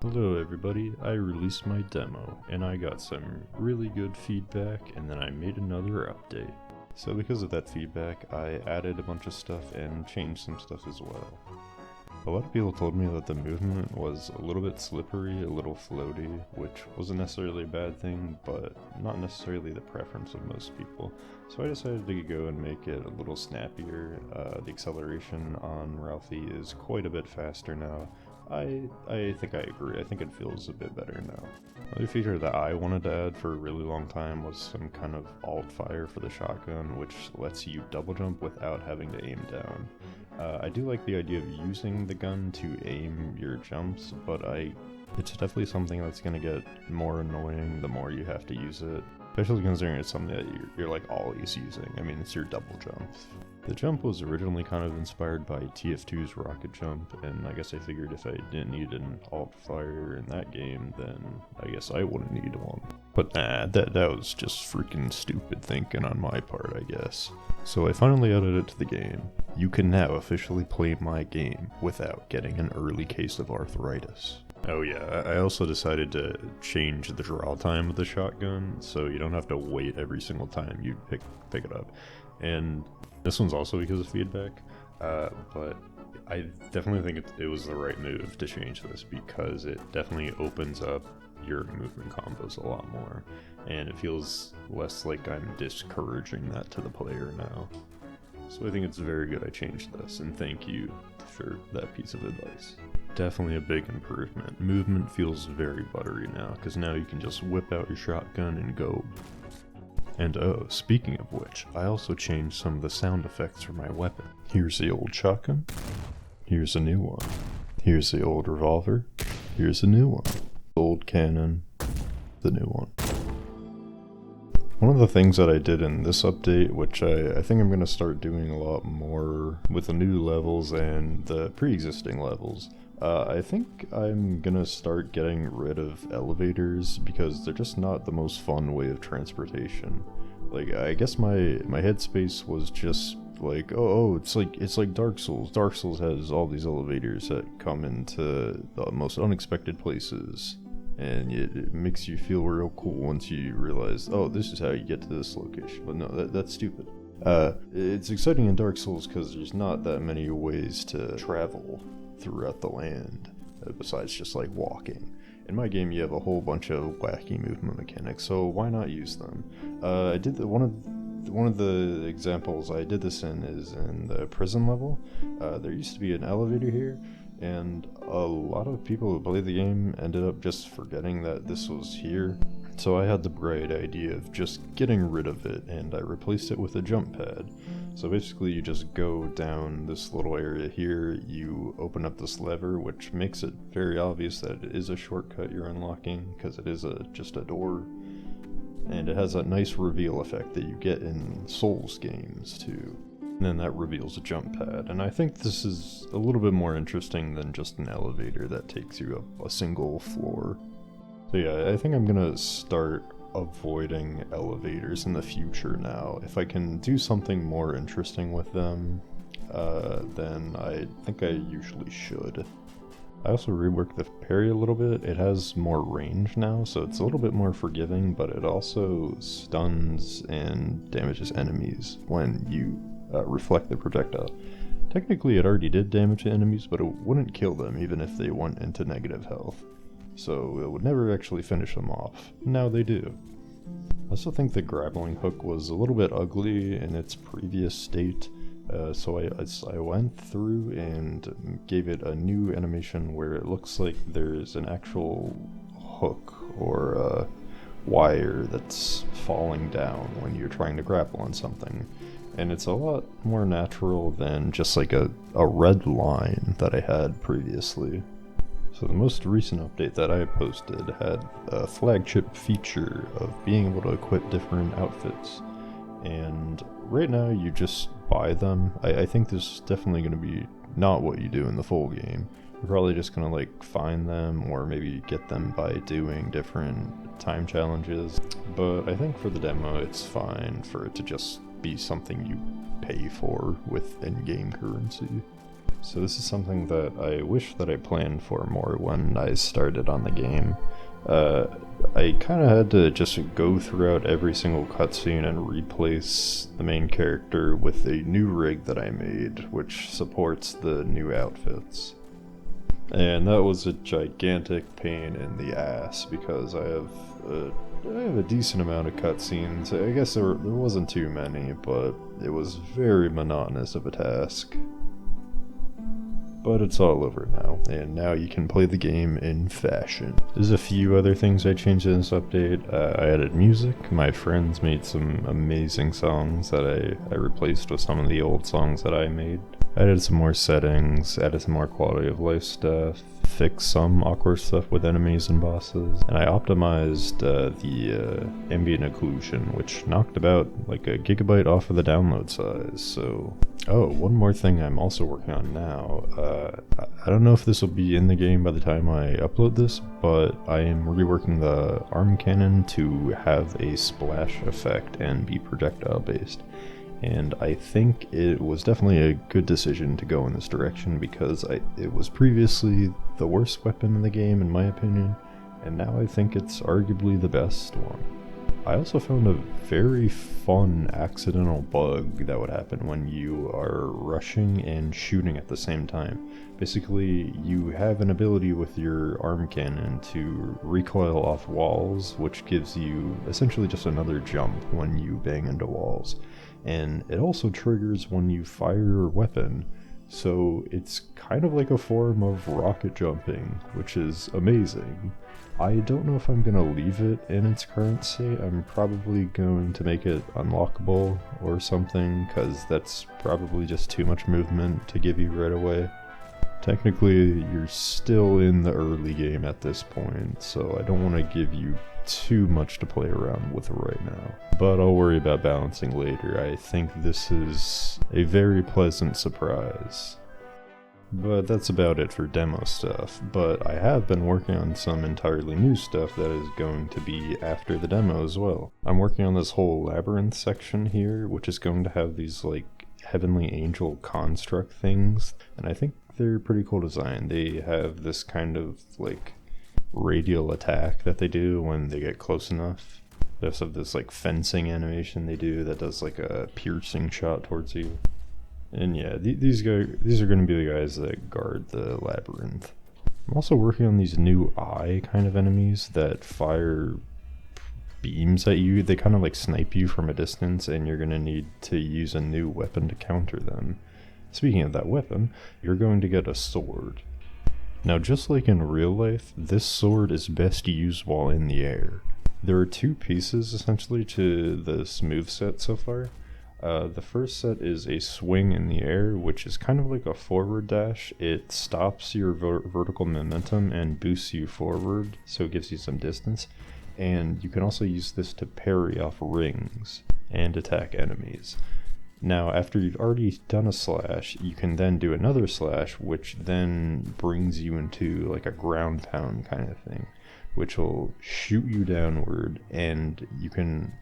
Hello everybody, I released my demo, and I got some really good feedback, and then I made another update. So because of that feedback, I added a bunch of stuff and changed some stuff as well. A lot of people told me that the movement was a little bit slippery, a little floaty, which wasn't necessarily a bad thing, but not necessarily the preference of most people. So I decided to go and make it a little snappier. The acceleration on Ralphie is quite a bit faster now. I think I agree. I think it feels a bit better now. Another feature that I wanted to add for a really long time was some kind of alt fire for the shotgun, which lets you double jump without having to aim down. I do like the idea of using the gun to aim your jumps, but it's definitely something that's going to get more annoying the more you have to use it. Especially considering it's something that you're like always using. I mean, it's your double jump. The jump was originally kind of inspired by TF2's rocket jump, and I guess I figured if I didn't need an alt fire in that game, then I guess I wouldn't need one. But nah, that was just freaking stupid thinking on my part, I guess. So I finally added it to the game. You can now officially play my game without getting an early case of arthritis. Oh yeah, I also decided to change the draw time of the shotgun, so you don't have to wait every single time you pick it up. And this one's also because of feedback, but I definitely think it was the right move to change this because it definitely opens up your movement combos a lot more, and it feels less like I'm discouraging that to the player now. So I think it's very good I changed this, and thank you for that piece of advice. Definitely a big improvement. Movement feels very buttery now, because now you can just whip out your shotgun and go. And oh, speaking of which, I also changed some of the sound effects for my weapon. Here's the old shotgun. Here's a new one. Here's the old revolver. Here's a new one. Old cannon. The new one. One of the things that I did in this update, which I think I'm going to start doing a lot more with the new levels and the pre-existing levels, I think I'm going to start getting rid of elevators because they're just not the most fun way of transportation. Like, I guess my headspace was just like, oh, it's like Dark Souls. Dark Souls has all these elevators that come into the most unexpected places. And it makes you feel real cool once you realize, oh, this is how you get to this location. But no, that's stupid. It's exciting in Dark Souls because there's not that many ways to travel throughout the land, besides just like walking. In my game, you have a whole bunch of wacky movement mechanics, so why not use them? I did one of the examples I did this in is in the prison level. There used to be an elevator here, and a lot of people who played the game ended up just forgetting that this was here. So I had the bright idea of just getting rid of it, and I replaced it with a jump pad. So basically you just go down this little area here, you open up this lever, which makes it very obvious that it is a shortcut you're unlocking, because it is just a door. And it has that nice reveal effect that you get in Souls games too. And then that reveals a jump pad, and I think this is a little bit more interesting than just an elevator that takes you up a single floor. So yeah, I think I'm gonna start avoiding elevators in the future now. If I can do something more interesting with them, then I think I usually should. I also reworked the parry a little bit. It has more range now, so it's a little bit more forgiving, but it also stuns and damages enemies when you reflect the projectile. Technically it already did damage to enemies, but it wouldn't kill them even if they went into negative health. So it would never actually finish them off. Now they do. I also think the grappling hook was a little bit ugly in its previous state, so I went through and gave it a new animation where it looks like there's an actual hook or a wire that's falling down when you're trying to grapple on something. And it's a lot more natural than just like a red line that I had previously. So the most recent update that I posted had a flagship feature of being able to equip different outfits. And right now you just buy them. I think this is definitely going to be not what you do in the full game. You're probably just going to like find them or maybe get them by doing different time challenges. But I think for the demo it's fine for it to just be something you pay for with in-game currency. So this is something that I wish that I planned for more when I started on the game. I kind of had to just go throughout every single cutscene and replace the main character with a new rig that I made, which supports the new outfits. And that was a gigantic pain in the ass because I have a decent amount of cutscenes. I guess there wasn't too many, but it was very monotonous of a task. But it's all over now, and now you can play the game in fashion. There's a few other things I changed in this update. I added music. My friends made some amazing songs that I replaced with some of the old songs that I made. I added some more settings, added some more quality of life stuff, fixed some awkward stuff with enemies and bosses, and I optimized the ambient occlusion, which knocked about like a gigabyte off of the download size. So, oh, one more thing I'm also working on now. I don't know if this will be in the game by the time I upload this, but I am reworking the arm cannon to have a splash effect and be projectile based. And I think it was definitely a good decision to go in this direction because it was previously the worst weapon in the game in my opinion, and now I think it's arguably the best one. I also found a very fun accidental bug that would happen when you are rushing and shooting at the same time. Basically, you have an ability with your arm cannon to recoil off walls, which gives you essentially just another jump when you bang into walls. And it also triggers when you fire your weapon, so it's kind of like a form of rocket jumping, which is amazing. I don't know if I'm going to leave it in its current state. I'm probably going to make it unlockable or something, because that's probably just too much movement to give you right away. Technically, you're still in the early game at this point, so I don't want to give you too much to play around with right now. But I'll worry about balancing later. I think this is a very pleasant surprise. But that's about it for demo stuff, but I have been working on some entirely new stuff that is going to be after the demo as well. I'm working on this whole labyrinth section here, which is going to have these like heavenly angel construct things, and I think they're pretty cool design. They have this kind of like radial attack that they do when they get close enough. They also have this like fencing animation they do that does like a piercing shot towards you. And yeah, these are going to be the guys that guard the labyrinth. I'm also working on these new eye kind of enemies that fire beams at you. They kind of like snipe you from a distance, and you're going to need to use a new weapon to counter them. Speaking of that weapon, you're going to get a sword. Now, just like in real life, this sword is best used while in the air. There are two pieces essentially to this moveset so far. The first set is a swing in the air, which is kind of like a forward dash. It stops your vertical momentum and boosts you forward, so it gives you some distance. And you can also use this to parry off rings and attack enemies. Now, after you've already done a slash, you can then do another slash, which then brings you into like a ground pound kind of thing, which will shoot you downward, and you can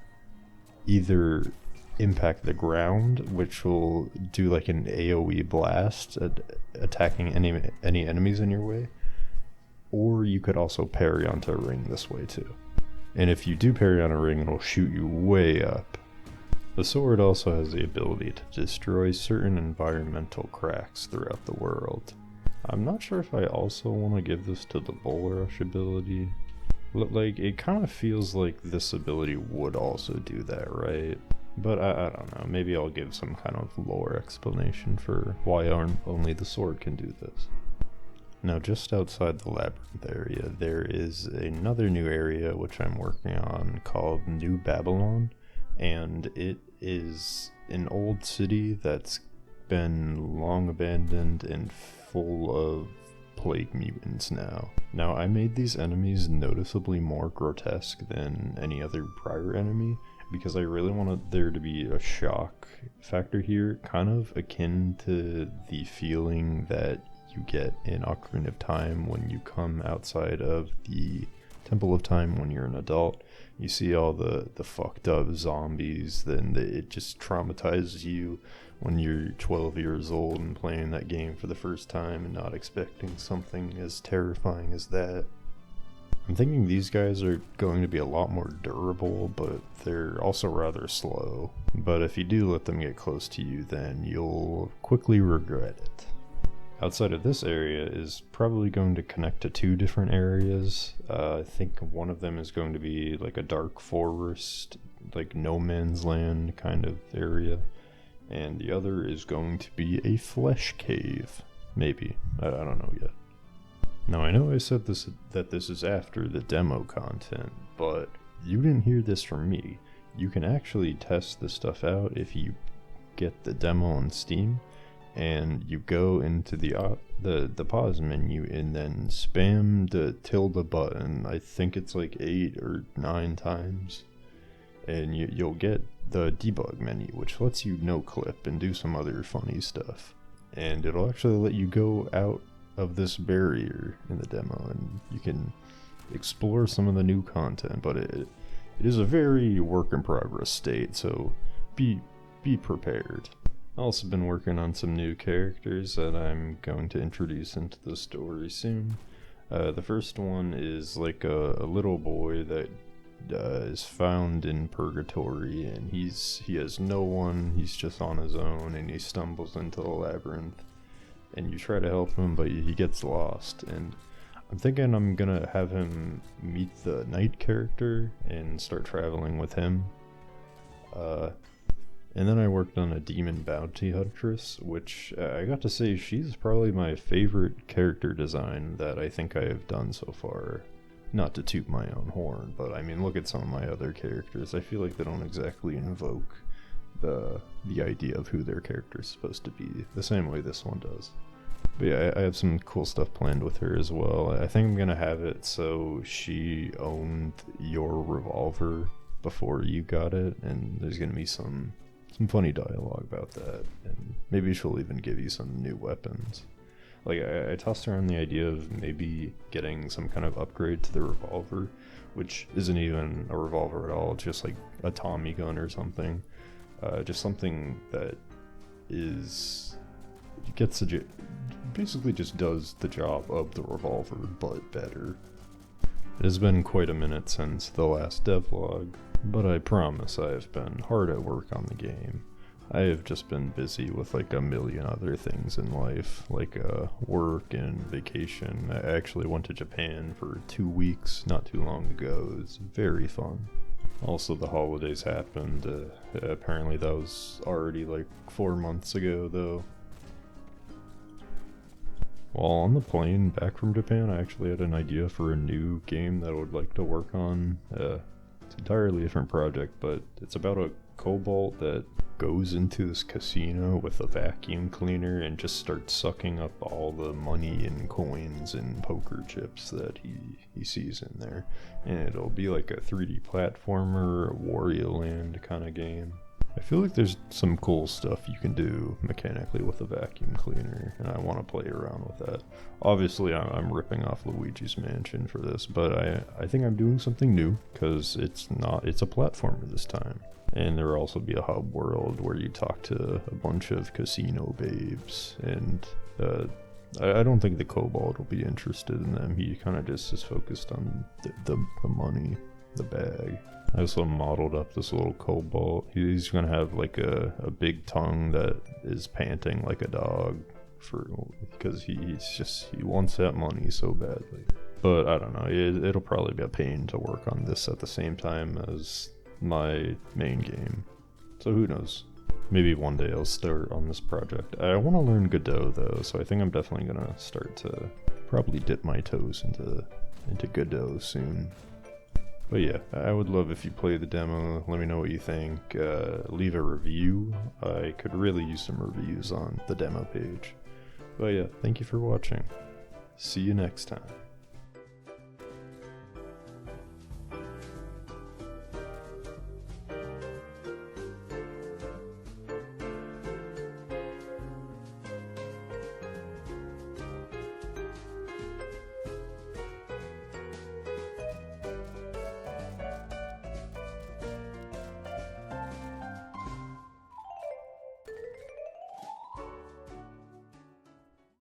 either impact the ground, which will do like an AoE blast attacking any enemies in your way, or you could also parry onto a ring this way too. And if you do parry on a ring, it'll shoot you way up. The sword also has the ability to destroy certain environmental cracks throughout the world. I'm not sure if I also want to give this to the Bull Rush ability. Like, it kind of feels like this ability would also do that, right? But I don't know, maybe I'll give some kind of lore explanation for why only the sword can do this. Now, just outside the labyrinth area, there is another new area which I'm working on called New Babylon, and it is an old city that's been long abandoned and full of plague mutants now. Now, I made these enemies noticeably more grotesque than any other prior enemy, because I really wanted there to be a shock factor here, kind of akin to the feeling that you get in Ocarina of Time when you come outside of the Temple of Time when you're an adult. You see all the fucked up zombies, then it just traumatizes you when you're 12 years old and playing that game for the first time and not expecting something as terrifying as that. I'm thinking these guys are going to be a lot more durable, but they're also rather slow. But if you do let them get close to you, then you'll quickly regret it. Outside of this area is probably going to connect to 2 different areas. I think one of them is going to be like a dark forest, like no man's land kind of area. And the other is going to be a flesh cave. Maybe. I don't know yet. Now I know I said that this is after the demo content, but you didn't hear this from me. You can actually test this stuff out if you get the demo on Steam, and you go into the pause menu and then spam the tilde button. I think it's like 8 or 9 times, and you'll get the debug menu, which lets you no clip and do some other funny stuff, and it'll actually let you go out of this barrier in the demo and you can explore some of the new content, but it is a very work in progress state, so be prepared. I've also been working on some new characters that I'm going to introduce into the story soon. The first one is like a little boy that is found in purgatory, and he has no one, he's just on his own, and he stumbles into the labyrinth. And you try to help him, but he gets lost. And I'm thinking I'm gonna have him meet the knight character and start traveling with him. And then I worked on a demon bounty huntress, which I got to say she's probably my favorite character design that I think I have done so far. Not to toot my own horn, but I mean, look at some of my other characters. I feel like they don't exactly invoke the idea of who their character is supposed to be the same way this one does. But yeah, I have some cool stuff planned with her as well. I think I'm gonna have it so she owned your revolver before you got it, and there's gonna be some funny dialogue about that, and maybe she'll even give you some new weapons. Like, I tossed around the idea of maybe getting some kind of upgrade to the revolver, which isn't even a revolver at all, just like a Tommy gun or something. Just something that basically just does the job of the revolver, but better. It has been quite a minute since the last devlog, but I promise I have been hard at work on the game. I have just been busy with like a million other things in life, like work and vacation. I actually went to Japan for 2 weeks not too long ago. It was very fun. Also, the holidays happened. Apparently that was already like 4 months ago though. While on the plane back from Japan, I actually had an idea for a new game that I would like to work on. It's an entirely different project, but it's about a kobold that goes into this casino with a vacuum cleaner and just starts sucking up all the money and coins and poker chips that he sees in there. And it'll be like a 3D platformer, Wario Land kind of game. I feel like there's some cool stuff you can do mechanically with a vacuum cleaner, and I want to play around with that. Obviously, I'm ripping off Luigi's Mansion for this, but I think I'm doing something new, because it's a platformer this time. And there will also be a hub world where you talk to a bunch of casino babes, and I don't think the kobold will be interested in them. He kind of just is focused on the money, the bag. I also modeled up this little kobold. He's gonna have like a big tongue that is panting like a dog because he wants that money so badly. But I don't know, it'll probably be a pain to work on this at the same time as my main game. So who knows? Maybe one day I'll start on this project. I want to learn Godot though, so I think I'm definitely gonna start to probably dip my toes into Godot soon. But yeah, I would love if you play the demo, let me know what you think, leave a review. I could really use some reviews on the demo page. But yeah, thank you for watching. See you next time.